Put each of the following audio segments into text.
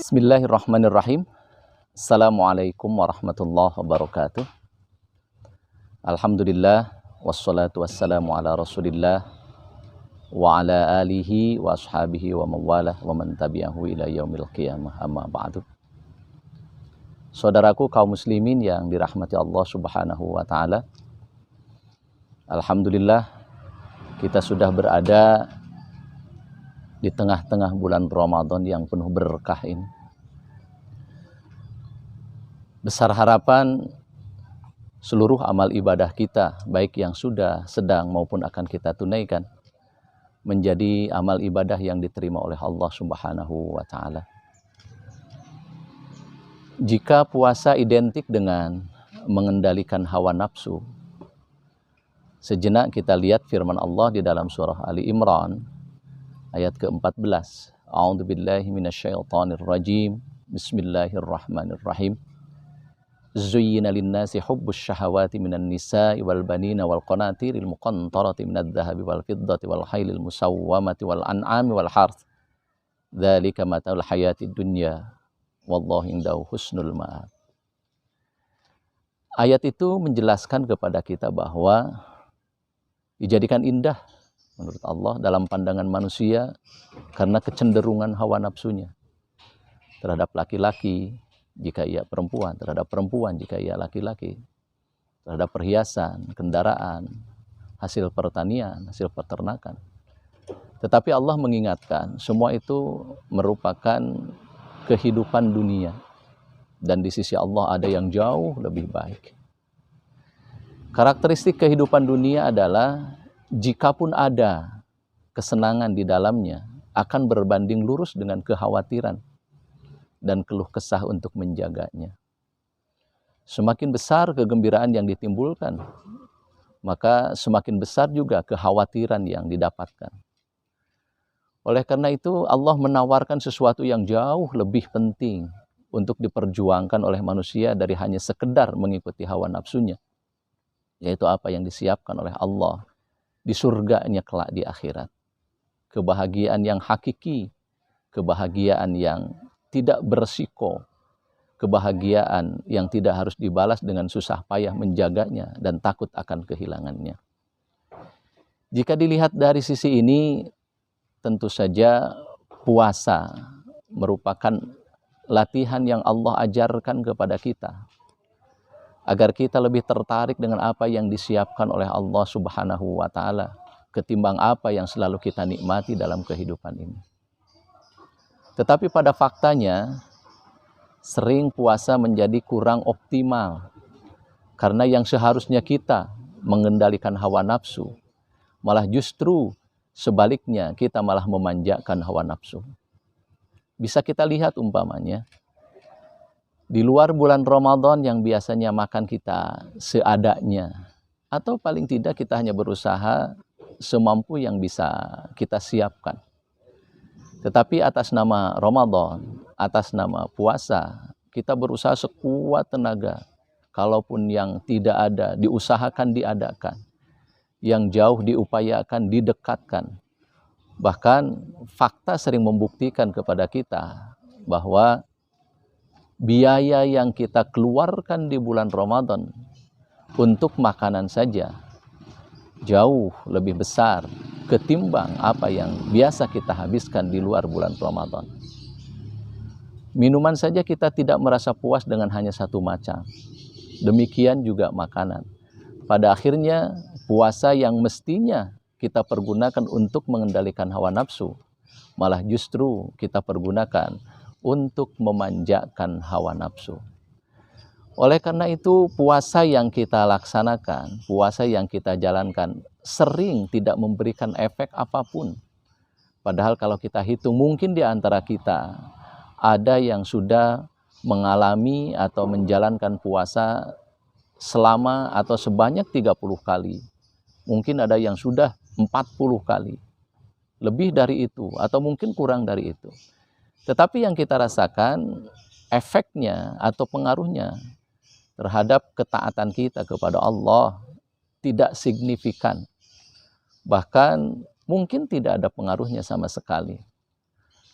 Bismillahirrahmanirrahim. Assalamualaikum warahmatullahi wabarakatuh. Alhamdulillah, wassalatu wassalamu ala rasulillah wa ala alihi wa ashabihi wa mawalah wa man tabi'ahu ila yaumil qiyamah, amma ba'du. Saudaraku kaum muslimin yang dirahmati Allah subhanahu wa ta'ala, alhamdulillah kita sudah berada di tengah-tengah bulan Ramadan yang penuh berkah ini. Besar harapan seluruh amal ibadah kita, baik yang sudah, sedang maupun akan kita tunaikan, menjadi amal ibadah yang diterima oleh Allah subhanahu wa ta'ala. Jika puasa identik dengan mengendalikan hawa nafsu, sejenak kita lihat firman Allah di dalam surah Ali Imran ayat ke-14. A'udzubillahi minasyaitonirrajim. Bismillahirrahmanirrahim. Zuyyina linnasi hubbus syahawati minan nisa'i wal banina wal qanatiril muqantarati minadh dhahabi wal fiddati wal khailil musawwamati wal an'ami wal harth. Dzalika mata'ul hayatid dunya wallahu indahu husnul ma'ab. Ayat itu menjelaskan kepada kita bahwa dijadikan indah menurut Allah dalam pandangan manusia karena kecenderungan hawa nafsunya terhadap laki-laki jika ia perempuan, terhadap perempuan jika ia laki-laki, terhadap perhiasan, kendaraan, hasil pertanian, hasil peternakan. Tetapi Allah mengingatkan semua itu merupakan kehidupan dunia dan di sisi Allah ada yang jauh lebih baik. Karakteristik kehidupan dunia adalah jikapun ada kesenangan di dalamnya, akan berbanding lurus dengan kekhawatiran dan keluh kesah untuk menjaganya. Semakin besar kegembiraan yang ditimbulkan, maka semakin besar juga kekhawatiran yang didapatkan. Oleh karena itu, Allah menawarkan sesuatu yang jauh lebih penting untuk diperjuangkan oleh manusia dari hanya sekedar mengikuti hawa nafsunya, yaitu apa yang disiapkan oleh Allah di surganya kelak di akhirat. Kebahagiaan yang hakiki, kebahagiaan yang tidak beresiko, kebahagiaan yang tidak harus dibalas dengan susah payah menjaganya dan takut akan kehilangannya. Jika dilihat dari sisi ini, tentu saja puasa merupakan latihan yang Allah ajarkan kepada kita agar kita lebih tertarik dengan apa yang disiapkan oleh Allah subhanahu wa ta'ala ketimbang apa yang selalu kita nikmati dalam kehidupan ini. Tetapi pada faktanya, sering puasa menjadi kurang optimal karena yang seharusnya kita mengendalikan hawa nafsu, malah justru sebaliknya kita malah memanjakan hawa nafsu. Bisa kita lihat umpamanya, di luar bulan Ramadan yang biasanya makan kita seadanya, atau paling tidak kita hanya berusaha semampu yang bisa kita siapkan. Tetapi atas nama Ramadan, atas nama puasa, kita berusaha sekuat tenaga. Kalaupun yang tidak ada, diusahakan diadakan. Yang jauh diupayakan, didekatkan. Bahkan fakta sering membuktikan kepada kita bahwa biaya yang kita keluarkan di bulan Ramadan untuk makanan saja jauh lebih besar ketimbang apa yang biasa kita habiskan di luar bulan Ramadan. Minuman saja kita tidak merasa puas dengan hanya satu macam. Demikian juga makanan. Pada akhirnya puasa yang mestinya kita pergunakan untuk mengendalikan hawa nafsu, malah justru kita pergunakan untuk memanjakan hawa nafsu. Oleh karena itu, puasa yang kita laksanakan, puasa yang kita jalankan, sering tidak memberikan efek apapun. Padahal kalau kita hitung, mungkin di antara kita ada yang sudah mengalami atau menjalankan puasa selama atau sebanyak 30 kali. Mungkin ada yang sudah 40 kali. Lebih dari itu, atau mungkin kurang dari itu. Tetapi yang kita rasakan efeknya atau pengaruhnya terhadap ketaatan kita kepada Allah tidak signifikan. Bahkan mungkin tidak ada pengaruhnya sama sekali.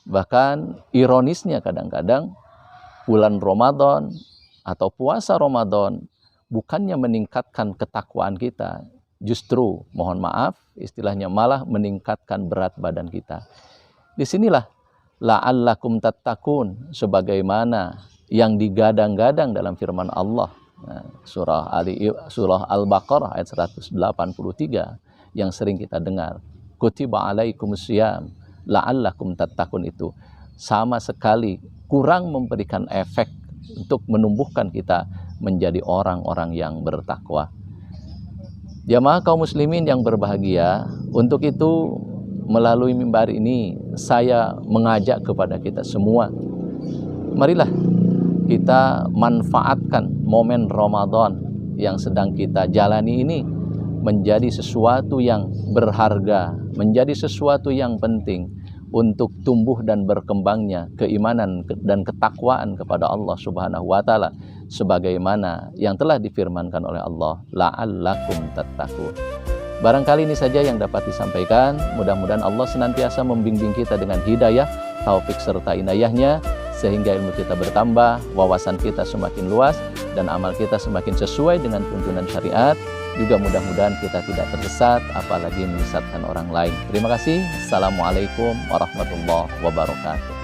Bahkan ironisnya kadang-kadang bulan Ramadan atau puasa Ramadan bukannya meningkatkan ketakwaan kita, justru mohon maaf istilahnya malah meningkatkan berat badan kita. Disinilah la'allakum tattaqun sebagaimana yang digadang-gadang dalam firman Allah. Surah Al-Baqarah ayat 183 yang sering kita dengar. Kutiba alaikumus syiyam la'allakum tattaqun itu sama sekali kurang memberikan efek untuk menumbuhkan kita menjadi orang-orang yang bertakwa. Jamaah kaum muslimin yang berbahagia, untuk itu melalui mimbar ini saya mengajak kepada kita semua, marilah kita manfaatkan momen Ramadan yang sedang kita jalani ini menjadi sesuatu yang berharga, menjadi sesuatu yang penting untuk tumbuh dan berkembangnya keimanan dan ketakwaan kepada Allah Subhanahu wa taala sebagaimana yang telah difirmankan oleh Allah, la'allakum tattaqun. Barangkali ini saja yang dapat disampaikan. Mudah-mudahan Allah senantiasa membimbing kita dengan hidayah, taufik serta inayahnya, sehingga ilmu kita bertambah, wawasan kita semakin luas, dan amal kita semakin sesuai dengan tuntunan syariat. Juga mudah-mudahan kita tidak tersesat, apalagi menyesatkan orang lain. Terima kasih. Assalamualaikum warahmatullahi wabarakatuh.